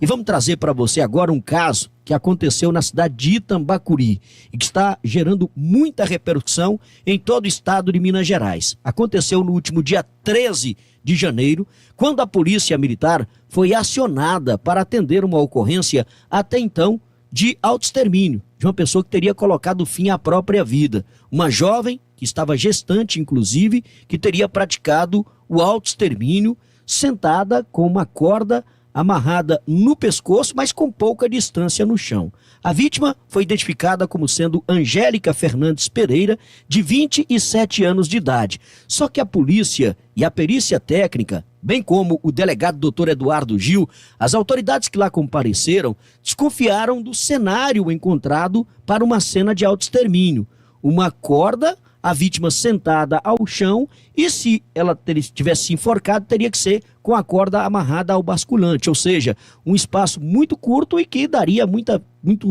E vamos trazer para você agora um caso que aconteceu na cidade de Itambacuri e que está gerando muita repercussão em todo o estado de Minas Gerais. Aconteceu no último dia 13 de janeiro, quando a polícia militar foi acionada para atender uma ocorrência até então de autoextermínio, de uma pessoa que teria colocado fim à própria vida. Uma jovem que estava gestante, inclusive, que teria praticado o autoextermínio sentada com uma corda amarrada no pescoço, mas com pouca distância no chão. A vítima foi identificada como sendo Angélica Fernandes Pereira, de 27 anos de idade. Só que a polícia e a perícia técnica, bem como o delegado Dr. Eduardo Gil, as autoridades que lá compareceram, desconfiaram do cenário encontrado para uma cena de autoextermínio. Uma corda, a vítima sentada ao chão, e se ela tivesse se enforcado, teria que ser com a corda amarrada ao basculante, ou seja, um espaço muito curto e que daria muito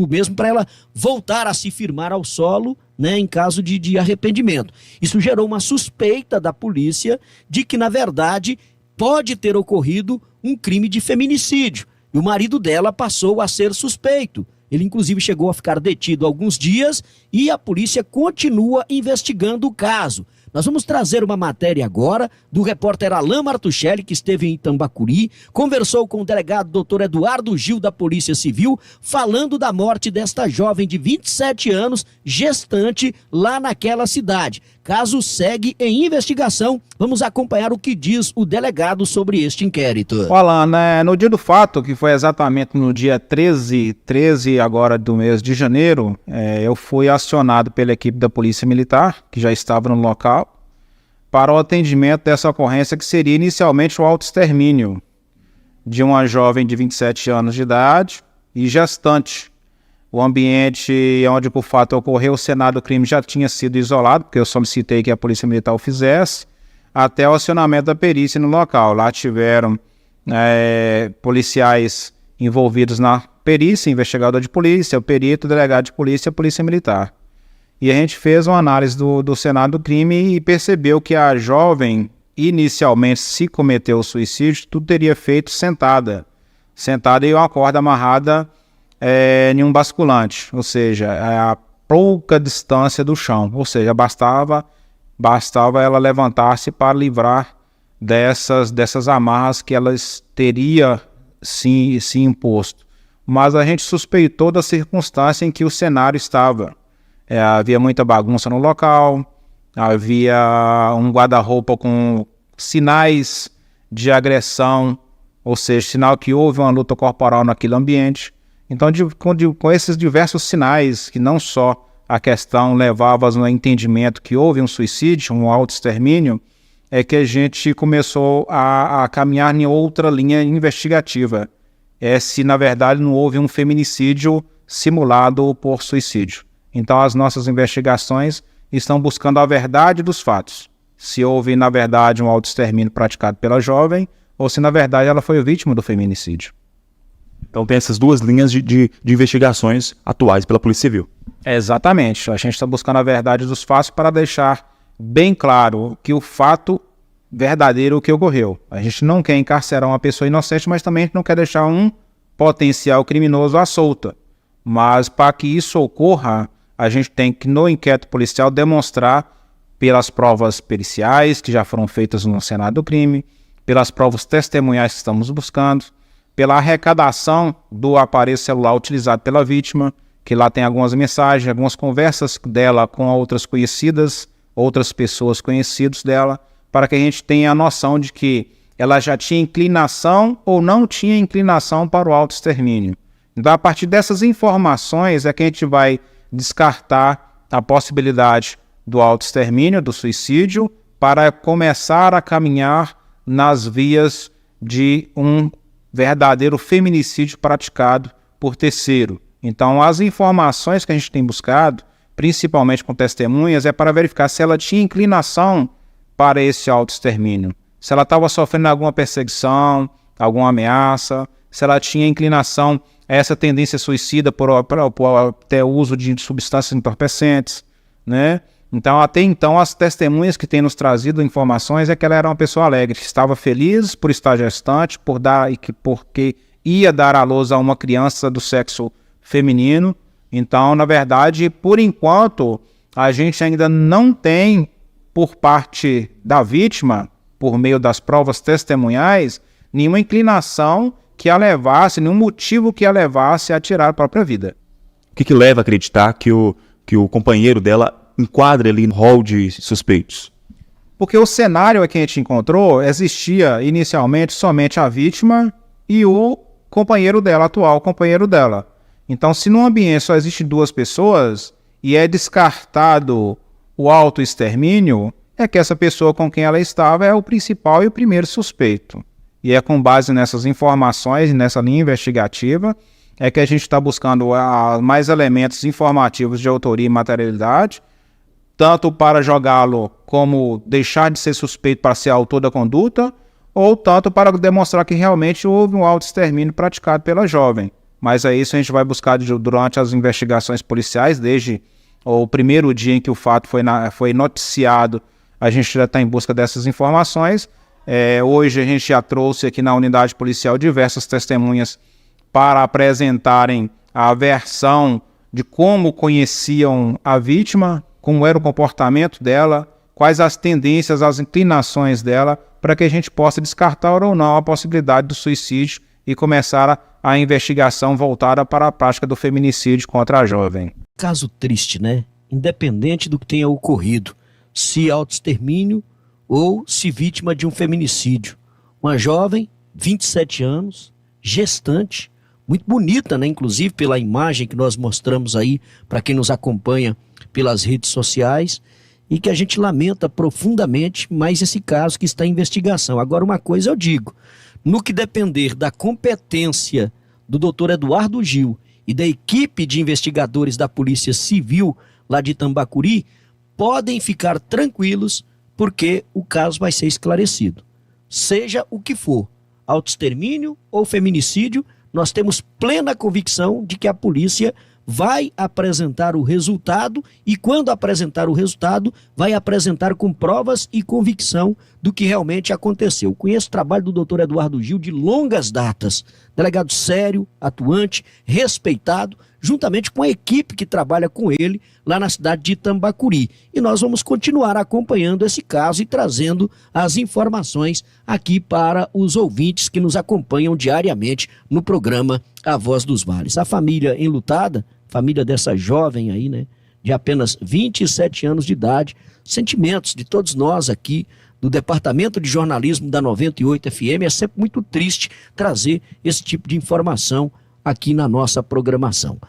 mesmo para ela voltar a se firmar ao solo, né, em caso de arrependimento. Isso gerou uma suspeita da polícia de que, na verdade, pode ter ocorrido um crime de feminicídio, e o marido dela passou a ser suspeito. Ele, inclusive, chegou a ficar detido alguns dias e a polícia continua investigando o caso. Nós vamos trazer uma matéria agora do repórter Alain Martuchelli, que esteve em Itambacuri, conversou com o delegado Dr. Eduardo Gil da Polícia Civil, falando da morte desta jovem de 27 anos, gestante, lá naquela cidade. Caso segue em investigação. Vamos acompanhar o que diz o delegado sobre este inquérito. Olá, no dia do fato, que foi exatamente no dia 13 agora do mês de janeiro, eu fui acionado pela equipe da Polícia Militar, que já estava no local, para o atendimento dessa ocorrência, que seria inicialmente o autoextermínio de uma jovem de 27 anos de idade e gestante. O ambiente onde o fato ocorreu, o cenário do crime já tinha sido isolado, porque eu solicitei que a Polícia Militar o fizesse, até o acionamento da perícia no local. Lá tiveram policiais envolvidos na perícia, investigador de polícia, o perito, o delegado de polícia e a Polícia Militar. E a gente fez uma análise do cenário do crime e percebeu que a jovem, inicialmente, se cometeu o suicídio, tudo teria feito sentada e uma corda amarrada em um basculante, ou seja, a pouca distância do chão, ou seja, bastava ela levantar-se para livrar dessas amarras que ela teria se imposto. Mas a gente suspeitou da circunstância em que o cenário estava. Havia muita bagunça no local, havia um guarda-roupa com sinais de agressão, ou seja, sinal que houve uma luta corporal naquele ambiente. Então, com esses diversos sinais, que não só a questão levava ao entendimento que houve um suicídio, um autoextermínio, é que a gente começou a caminhar em outra linha investigativa. Se, na verdade, não houve um feminicídio simulado por suicídio. Então, as nossas investigações estão buscando a verdade dos fatos. Se houve, na verdade, um autoextermínio praticado pela jovem, ou se, na verdade, ela foi vítima do feminicídio. Então tem essas duas linhas de investigações atuais pela Polícia Civil. Exatamente. A gente está buscando a verdade dos fatos para deixar bem claro que o fato verdadeiro que ocorreu. A gente não quer encarcerar uma pessoa inocente, mas também a gente não quer deixar um potencial criminoso à solta. Mas para que isso ocorra, a gente tem que, no inquérito policial, demonstrar pelas provas periciais que já foram feitas no cenário do crime, pelas provas testemunhais que estamos buscando, pela arrecadação do aparelho celular utilizado pela vítima, que lá tem algumas mensagens, algumas conversas dela com outras conhecidas, outras pessoas conhecidas dela, para que a gente tenha a noção de que ela já tinha inclinação ou não tinha inclinação para o autoextermínio. Então, a partir dessas informações é que a gente vai descartar a possibilidade do autoextermínio, do suicídio, para começar a caminhar nas vias de um verdadeiro feminicídio praticado por terceiro. Então, as informações que a gente tem buscado, principalmente com testemunhas, é para verificar se ela tinha inclinação para esse autoextermínio, se ela estava sofrendo alguma perseguição, alguma ameaça, se ela tinha inclinação a essa tendência suicida por até o uso de substâncias entorpecentes, né? Então, até então, as testemunhas que têm nos trazido informações é que ela era uma pessoa alegre, que estava feliz por estar gestante, porque ia dar à luz a uma criança do sexo feminino. Então, na verdade, por enquanto, a gente ainda não tem, por parte da vítima, por meio das provas testemunhais, nenhuma inclinação que a levasse, nenhum motivo que a levasse a tirar a própria vida. O que leva a acreditar que o companheiro dela enquadra ali no rol de suspeitos? Porque o cenário que a gente encontrou, existia inicialmente somente a vítima e o companheiro dela, atual companheiro dela. Então, se num ambiente só existe duas pessoas e é descartado o autoextermínio, é que essa pessoa com quem ela estava é o principal e o primeiro suspeito. E é com base nessas informações, nessa linha investigativa, é que a gente está buscando mais elementos informativos de autoria e materialidade, tanto para jogá-lo como deixar de ser suspeito para ser autor da conduta, ou tanto para demonstrar que realmente houve um autoextermínio praticado pela jovem. Mas é isso que a gente vai buscar durante as investigações policiais, desde o primeiro dia em que o fato foi noticiado, a gente já está em busca dessas informações. Hoje a gente já trouxe aqui na unidade policial diversas testemunhas para apresentarem a versão de como conheciam a vítima, como era o comportamento dela, quais as tendências, as inclinações dela, para que a gente possa descartar ou não a possibilidade do suicídio e começar a investigação voltada para a prática do feminicídio contra a jovem. Caso triste, né? Independente do que tenha ocorrido, se autoextermínio ou se vítima de um feminicídio. Uma jovem, 27 anos, gestante, muito bonita, né? Inclusive pela imagem que nós mostramos aí para quem nos acompanha pelas redes sociais, e que a gente lamenta profundamente mais esse caso que está em investigação. Agora, uma coisa eu digo, no que depender da competência do doutor Eduardo Gil e da equipe de investigadores da Polícia Civil lá de Tambacuri, podem ficar tranquilos porque o caso vai ser esclarecido. Seja o que for, autoextermínio ou feminicídio, nós temos plena convicção de que a polícia vai apresentar o resultado e, quando apresentar o resultado, vai apresentar com provas e convicção do que realmente aconteceu. Conheço o trabalho do doutor Eduardo Gil de longas datas, delegado sério, atuante, respeitado, juntamente com a equipe que trabalha com ele lá na cidade de Tambacuri. E nós vamos continuar acompanhando esse caso e trazendo as informações aqui para os ouvintes que nos acompanham diariamente no programa A Voz dos Vales. A família enlutada, família dessa jovem aí, né, de apenas 27 anos de idade, sentimentos de todos nós aqui do Departamento de Jornalismo da 98 FM, é sempre muito triste trazer esse tipo de informação aqui na nossa programação.